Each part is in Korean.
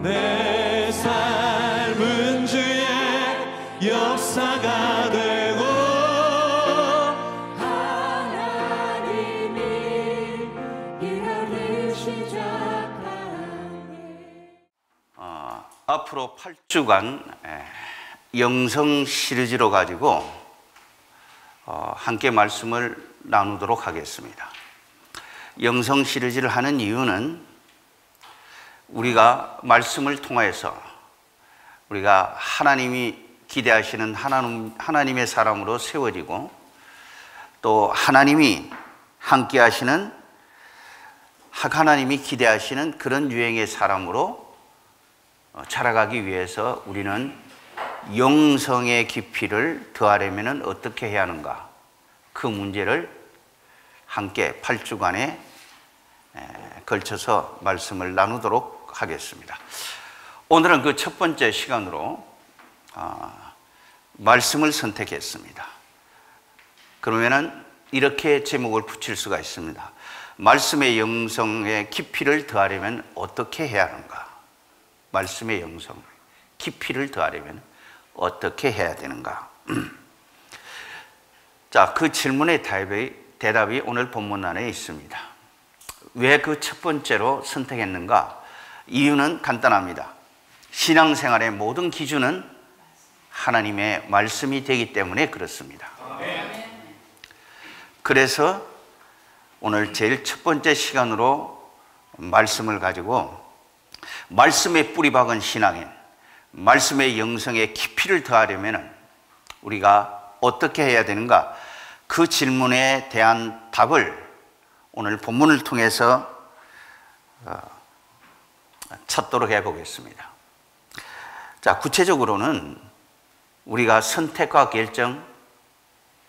내 삶은 주의 역사가 되고 하나님이 일하기 시작하네. 앞으로 8주간 영성 시리즈로 가지고 함께 말씀을 나누도록 하겠습니다. 영성 시리즈를 하는 이유는 우리가 말씀을 통해서 우리가 하나님이 기대하시는 하나님의 사람으로 세워지고 또 하나님이 함께 하시는 하나님이 기대하시는 그런 유형의 사람으로 자라가기 위해서 우리는 영성의 깊이를 더하려면 어떻게 해야 하는가, 그 문제를 함께 8주간에 걸쳐서 말씀을 나누도록 하겠습니다. 오늘은 그 첫 번째 시간으로 말씀을 선택했습니다. 그러면은 이렇게 제목을 붙일 수가 있습니다. 말씀의 영성의 깊이를 더하려면 어떻게 해야 하는가? 말씀의 영성 깊이를 더하려면 어떻게 해야 되는가? 자, 그 질문의 대답이 오늘 본문 안에 있습니다. 왜 그 첫 번째로 선택했는가? 이유는 간단합니다. 신앙생활의 모든 기준은 하나님의 말씀이 되기 때문에 그렇습니다. 그래서 오늘 제일 첫 번째 시간으로 말씀을 가지고 말씀에 뿌리 박은 신앙인, 말씀의 영성의 깊이를 더하려면 우리가 어떻게 해야 되는가? 그 질문에 대한 답을 오늘 본문을 통해서 찾도록 해보겠습니다. 자, 구체적으로는 우리가 선택과 결정,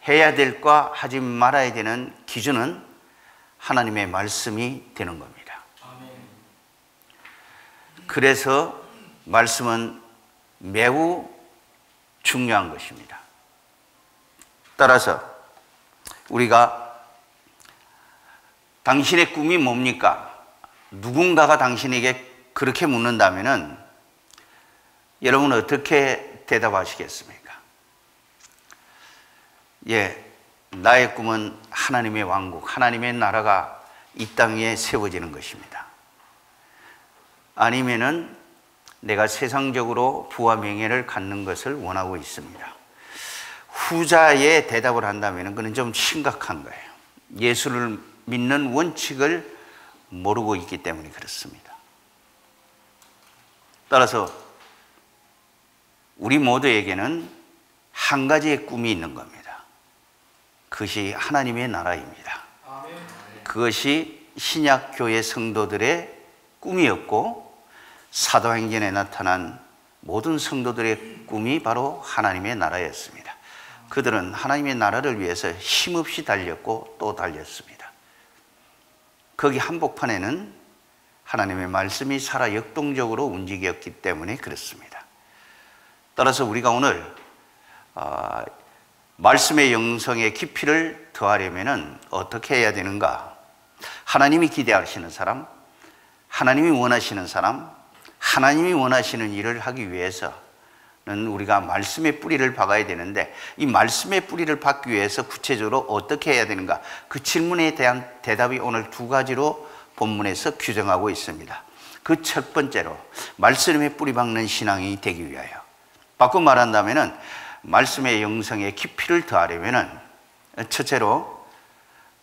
해야 될과 하지 말아야 되는 기준은 하나님의 말씀이 되는 겁니다. 그래서 말씀은 매우 중요한 것입니다. 따라서 우리가 당신의 꿈이 뭡니까? 누군가가 당신에게 그렇게 묻는다면은 여러분 어떻게 대답하시겠습니까? 나의 꿈은 하나님의 왕국, 하나님의 나라가 이 땅에 세워지는 것입니다. 아니면은 내가 세상적으로 부와 명예를 갖는 것을 원하고 있습니다. 후자의 대답을 한다면 그건 좀 심각한 거예요. 예수를 믿는 원칙을 모르고 있기 때문에 그렇습니다. 따라서 우리 모두에게는 한 가지의 꿈이 있는 겁니다. 그것이 하나님의 나라입니다. 그것이 신약교회 성도들의 꿈이었고 사도행전에 나타난 모든 성도들의 꿈이 바로 하나님의 나라였습니다. 그들은 하나님의 나라를 위해서 힘없이 달렸고 또 달렸습니다. 거기 한복판에는 하나님의 말씀이 살아 역동적으로 움직였기 때문에 그렇습니다. 따라서 우리가 오늘 말씀의 영성의 깊이를 더하려면 어떻게 해야 되는가? 하나님이 기대하시는 사람, 하나님이 원하시는 사람, 하나님이 원하시는 일을 하기 위해서는 우리가 말씀의 뿌리를 박아야 되는데 이 말씀의 뿌리를 박기 위해서 구체적으로 어떻게 해야 되는가? 그 질문에 대한 대답이 오늘 두 가지로 본문에서 규정하고 있습니다. 그 첫 번째로 말씀의 뿌리 박는 신앙이 되기 위하여, 바꿔 말한다면 말씀의 영성의 깊이를 더하려면 첫째로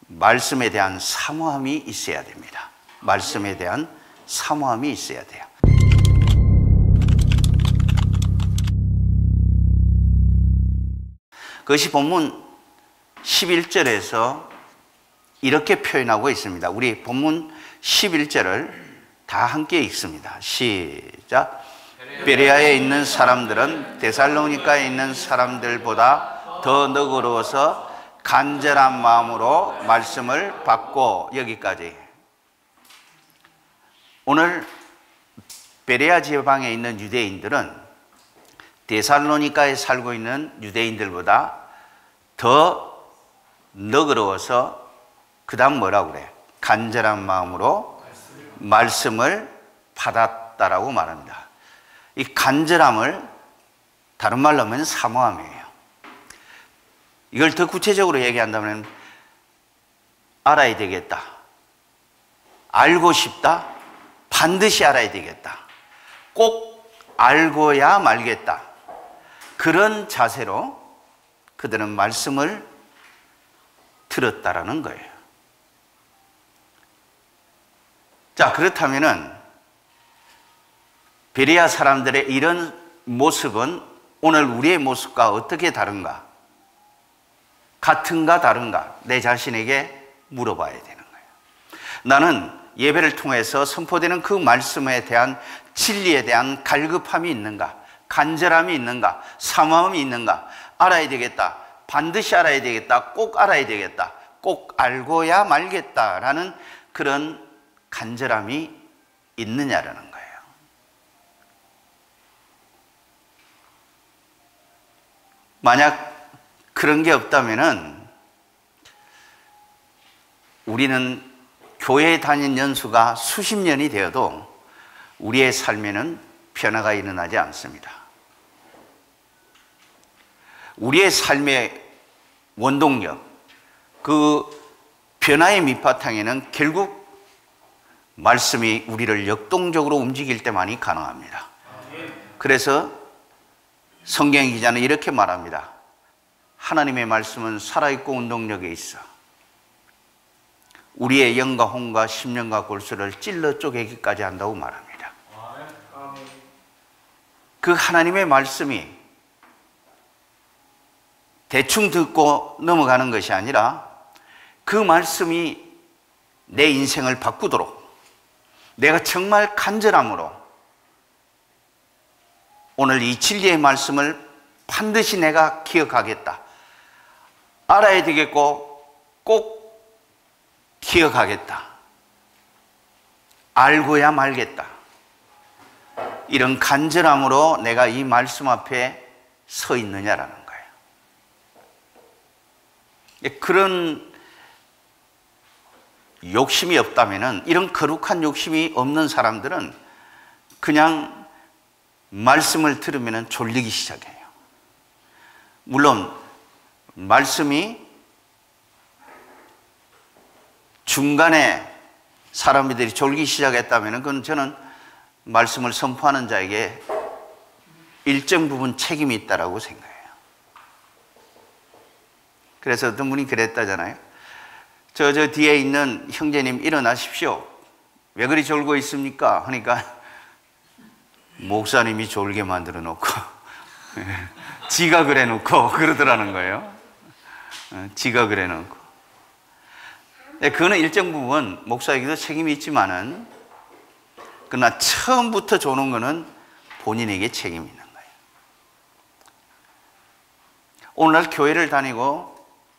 말씀에 대한 사모함이 있어야 됩니다. 말씀에 대한 사모함이 있어야 돼요. 그것이 본문 11절에서 이렇게 표현하고 있습니다. 우리 본문 11절을 다 함께 읽습니다. 시작. 베레아에 있는 사람들은 데살로니가에 있는 사람들보다 더 너그러워서 간절한 마음으로 말씀을 받고, 여기까지. 오늘 베레아 지방에 있는 유대인들은 데살로니가에 살고 있는 유대인들보다 더 너그러워서 그 다음 뭐라고 그래? 간절한 마음으로 말씀을 받았다. 알았다라고 말합니다. 이 간절함을 다른 말로 하면 사모함이에요. 이걸 더 구체적으로 얘기한다면 알아야 되겠다, 알고 싶다, 반드시 알아야 되겠다, 꼭 알고야 말겠다, 그런 자세로 그들은 말씀을 들었다라는 거예요. 자, 그렇다면은 베레아 사람들의 이런 모습은 오늘 우리의 모습과 어떻게 다른가? 같은가 다른가? 내 자신에게 물어봐야 되는 거예요. 나는 예배를 통해서 선포되는 그 말씀에 대한 진리에 대한 갈급함이 있는가? 간절함이 있는가? 사모함이 있는가? 알아야 되겠다, 반드시 알아야 되겠다, 꼭 알아야 되겠다, 꼭 알고야 말겠다라는 그런 간절함이 있느냐라는 거예요. 만약 그런 게 없다면은 우리는 교회에 다닌 연수가 수십 년이 되어도 우리의 삶에는 변화가 일어나지 않습니다. 우리의 삶의 원동력, 그 변화의 밑바탕에는 결국 말씀이 우리를 역동적으로 움직일 때만이 가능합니다. 그래서 성경 기자는 이렇게 말합니다. 하나님의 말씀은 살아있고 운동력에 있어 우리의 영과 혼과 심령과 골수를 찔러 쪼개기까지 한다고 말합니다. 그 하나님의 말씀이 대충 듣고 넘어가는 것이 아니라 그 말씀이 내 인생을 바꾸도록 내가 정말 간절함으로 오늘 이 진리의 말씀을 반드시 내가 기억하겠다, 알아야 되겠고 꼭 기억하겠다, 알고야 말겠다, 이런 간절함으로 내가 이 말씀 앞에 서 있느냐라는 거예요. 그런 욕심이 없다면은, 이런 거룩한 욕심이 없는 사람들은 그냥 말씀을 들으면 졸리기 시작해요. 물론 말씀이 중간에 사람들이 졸기 시작했다면 그건 저는 말씀을 선포하는 자에게 일정 부분 책임이 있다라고 생각해요. 그래서 어떤 분이 그랬다잖아요. 저 뒤에 있는 형제님 일어나십시오. 왜 그리 졸고 있습니까? 하니까 목사님이 졸게 만들어 놓고 지가 그래 놓고 그러더라는 거예요. 지가 그래 놓고. 그거는 일정 부분 목사에게도 책임이 있지만은, 그러나 처음부터 조는 거는 본인에게 책임이 있는 거예요. 오늘날 교회를 다니고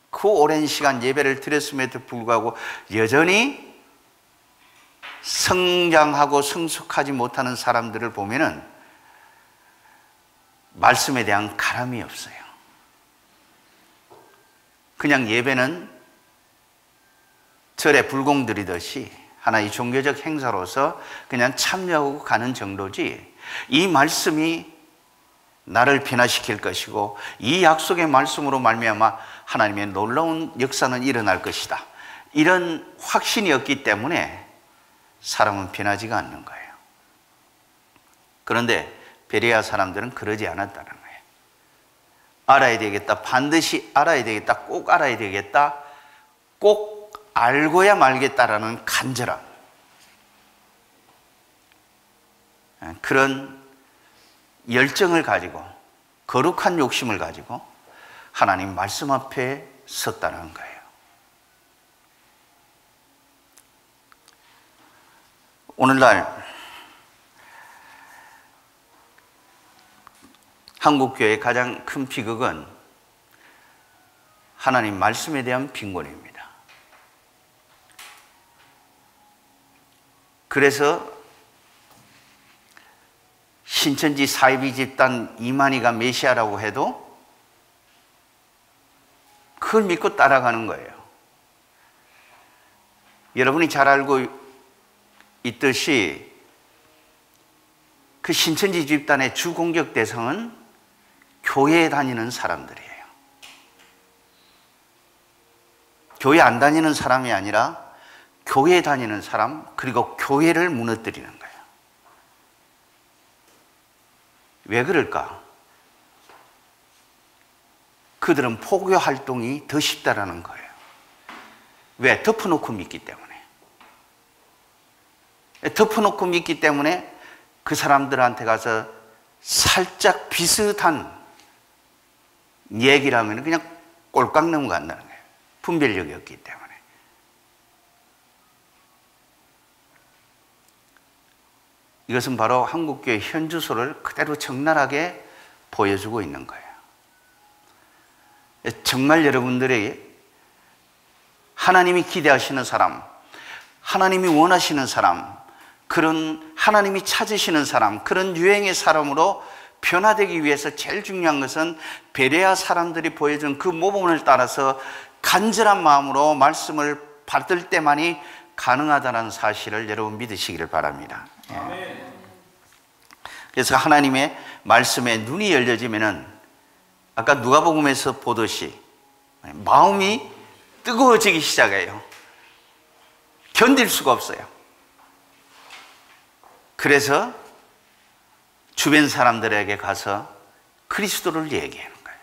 그 오랜 시간 예배를 드렸음에도 불구하고 여전히 성장하고 성숙하지 못하는 사람들을 보면은 말씀에 대한 가람이 없어요. 그냥 예배는 절에 불공 들이듯이 하나의 종교적 행사로서 그냥 참여하고 가는 정도지, 이 말씀이 나를 변화시킬 것이고 이 약속의 말씀으로 말미암아 하나님의 놀라운 역사는 일어날 것이다, 이런 확신이 없기 때문에 사람은 변하지가 않는 거예요. 그런데 베레아 사람들은 그러지 않았다는 거예요. 알아야 되겠다, 반드시 알아야 되겠다, 꼭 알아야 되겠다, 꼭 알고야 말겠다라는 간절함, 그런 열정을 가지고 거룩한 욕심을 가지고 하나님 말씀 앞에 섰다는 거예요. 오늘날 한국교회의 가장 큰 비극은 하나님 말씀에 대한 빈곤입니다. 그래서 신천지 사이비 집단 이만희가 메시아라고 해도 그걸 믿고 따라가는 거예요. 여러분이 잘 알고 있듯이 그 신천지 집단의 주 공격 대상은 교회에 다니는 사람들이에요. 교회 안 다니는 사람이 아니라 교회에 다니는 사람, 그리고 교회를 무너뜨리는 거예요. 왜 그럴까? 그들은 포교 활동이 더 쉽다라는 거예요. 왜? 덮어놓고 믿기 때문에. 덮어놓고 믿기 때문에 그 사람들한테 가서 살짝 비슷한 얘기를 하면 그냥 꼴깍 넘어간다는 거예요. 분별력이 없기 때문에. 이것은 바로 한국교회 현주소를 그대로 적나라하게 보여주고 있는 거예요. 정말 여러분들에게 하나님이 기대하시는 사람, 하나님이 원하시는 사람, 그런 하나님이 찾으시는 사람, 그런 유행의 사람으로 변화되기 위해서 제일 중요한 것은 베레아 사람들이 보여준 그 모범을 따라서 간절한 마음으로 말씀을 받을 때만이 가능하다는 사실을 여러분 믿으시기를 바랍니다. 그래서 하나님의 말씀에 눈이 열려지면은 아까 누가복음에서 보듯이 마음이 뜨거워지기 시작해요. 견딜 수가 없어요. 그래서 주변 사람들에게 가서 그리스도를 얘기하는 거예요.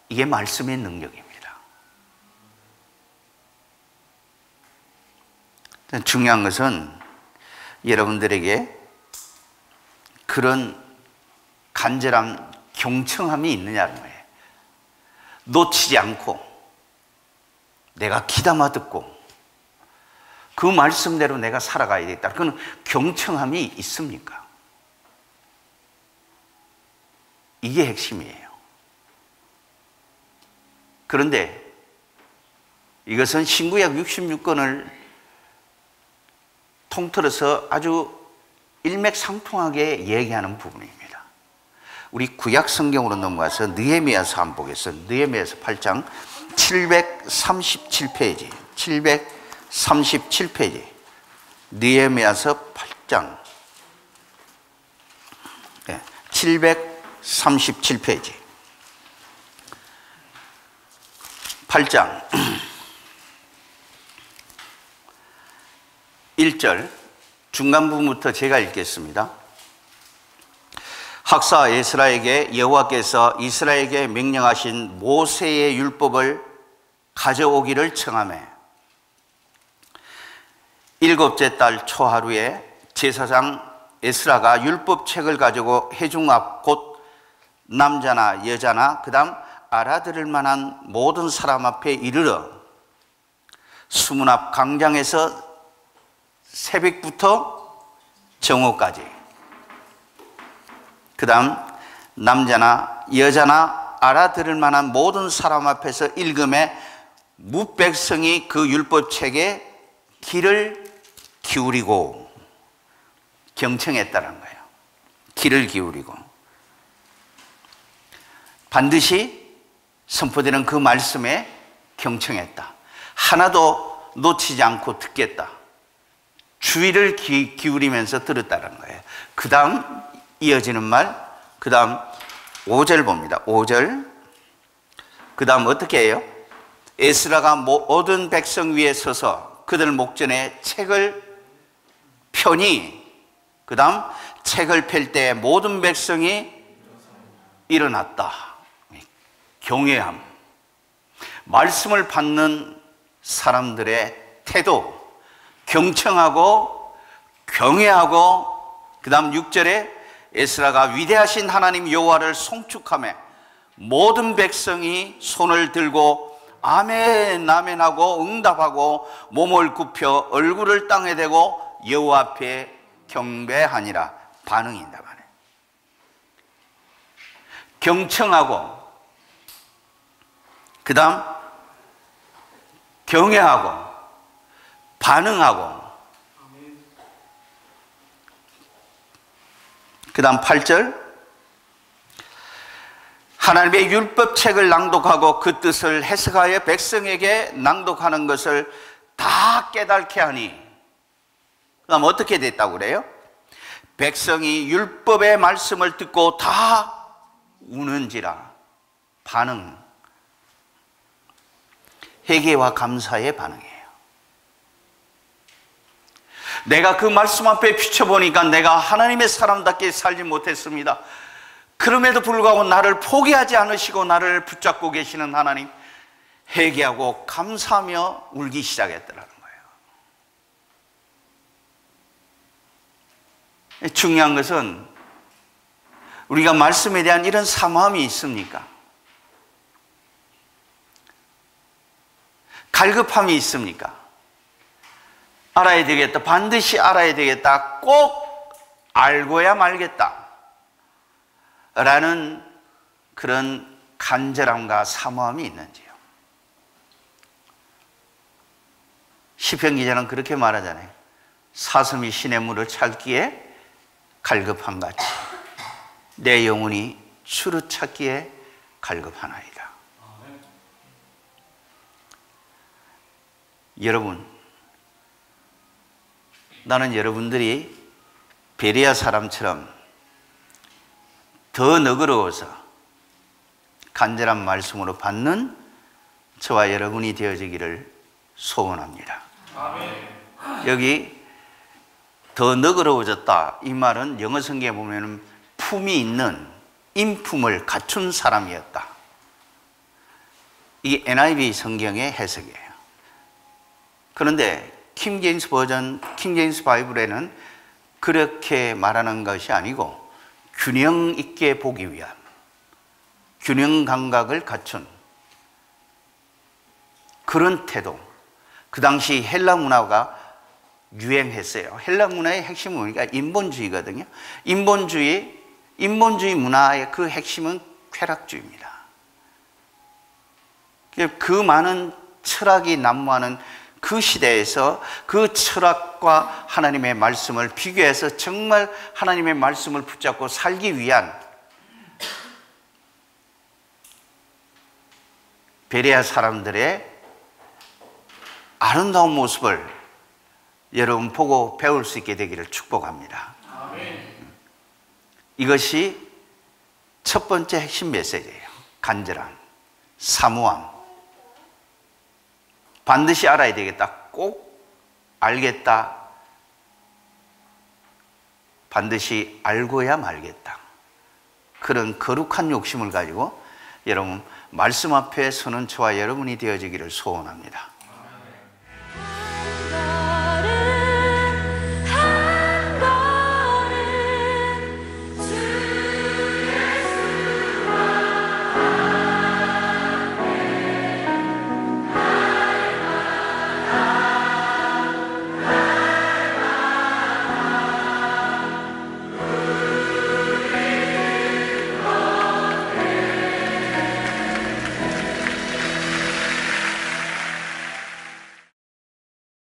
이게 말씀의 능력입니다. 중요한 것은 여러분들에게 그런 간절한 경청함이 있느냐는 거예요. 놓치지 않고 내가 귀담아 듣고 그 말씀대로 내가 살아가야 되겠다. 그건 경청함이 있습니까? 이게 핵심이에요. 그런데 이것은 신구약 66권을 통틀어서 아주 일맥상통하게 얘기하는 부분입니다. 우리 구약 성경으로 넘어가서 느헤미야서 한번 보겠습니다. 느헤미야서 8장 737페이지 737페이지 느헤미야서 8장 737페이지 8장 1절 중간 부분부터 제가 읽겠습니다. 학사 에스라에게 여호와께서 이스라엘에게 명령하신 모세의 율법을 가져오기를 청하매 일곱째 달 초하루에 제사장 에스라가 율법책을 가지고 회중 앞 곧 남자나 여자나 그 다음 알아들을 만한 모든 사람 앞에 이르러 수문 앞 광장에서 새벽부터 정오까지 그 다음 남자나 여자나 알아들을 만한 모든 사람 앞에서 읽음에 무백성이 그 율법책에 귀를 기울이고 경청했다는 거예요. 귀를 기울이고 반드시 선포되는 그 말씀에 경청했다. 하나도 놓치지 않고 듣겠다. 주의를 기울이면서 들었다는 거예요. 그 다음 이어지는 말, 그 다음 5절 봅니다. 5절. 그 다음 어떻게 해요? 에스라가 모든 백성 위에 서서 그들 목전에 책을 펴니, 그 다음 책을 펼 때 모든 백성이 일어났다. 경외함. 말씀을 받는 사람들의 태도, 경청하고 경외하고 그 다음 6절에 에스라가 위대하신 하나님 여호와를 송축하며 모든 백성이 손을 들고 아멘 아멘 하고 응답하고 몸을 굽혀 얼굴을 땅에 대고 여호와 앞에 경배하니라. 반응인다 말이에요. 경청하고 그 다음 경외하고 반응하고 그 다음 8절 하나님의 율법책을 낭독하고 그 뜻을 해석하여 백성에게 낭독하는 것을 다 깨닫게 하니 그다음 어떻게 됐다고 그래요? 백성이 율법의 말씀을 듣고 다 우는지라. 반응. 회개와 감사의 반응이에요. 내가 그 말씀 앞에 비춰보니까 내가 하나님의 사람답게 살지 못했습니다. 그럼에도 불구하고 나를 포기하지 않으시고 나를 붙잡고 계시는 하나님, 회개하고 감사하며 울기 시작했더라는 거예요. 중요한 것은 우리가 말씀에 대한 이런 사모함이 있습니까? 갈급함이 있습니까? 알아야 되겠다, 반드시 알아야 되겠다, 꼭 알고야 말겠다 라는 그런 간절함과 사모함이 있는지요. 시편 기자는 그렇게 말하잖아요. 사슴이 시냇물을 찾기에 갈급한 같이 내 영혼이 주를 찾기에 갈급하나이다. 여러분, 나는 여러분들이 베레아 사람처럼 더 너그러워서 간절한 말씀으로 받는 저와 여러분이 되어지기를 소원합니다. 여기 더 너그러워졌다, 이 말은 영어 성경에 보면 품이 있는, 인품을 갖춘 사람이었다. 이게 NIV 성경의 해석이에요. 그런데 킹 제임스 버전, 킹 제임스 바이블에는 그렇게 말하는 것이 아니고 균형 있게 보기 위한, 균형 감각을 갖춘 그런 태도. 그 당시 헬라 문화가 유행했어요. 헬라 문화의 핵심은 뭐니까 인본주의거든요. 인본주의 문화의 그 핵심은 쾌락주의입니다. 그 많은 철학이 난무하는 그 시대에서 그 철학과 하나님의 말씀을 비교해서 정말 하나님의 말씀을 붙잡고 살기 위한 베레아 사람들의 아름다운 모습을 여러분 보고 배울 수 있게 되기를 축복합니다. 이것이 첫 번째 핵심 메시지예요. 간절함, 사모함. 반드시 알아야 되겠다, 꼭 알겠다, 반드시 알고야 말겠다. 그런 거룩한 욕심을 가지고 여러분 말씀 앞에 서는 저와 여러분이 되어지기를 소원합니다.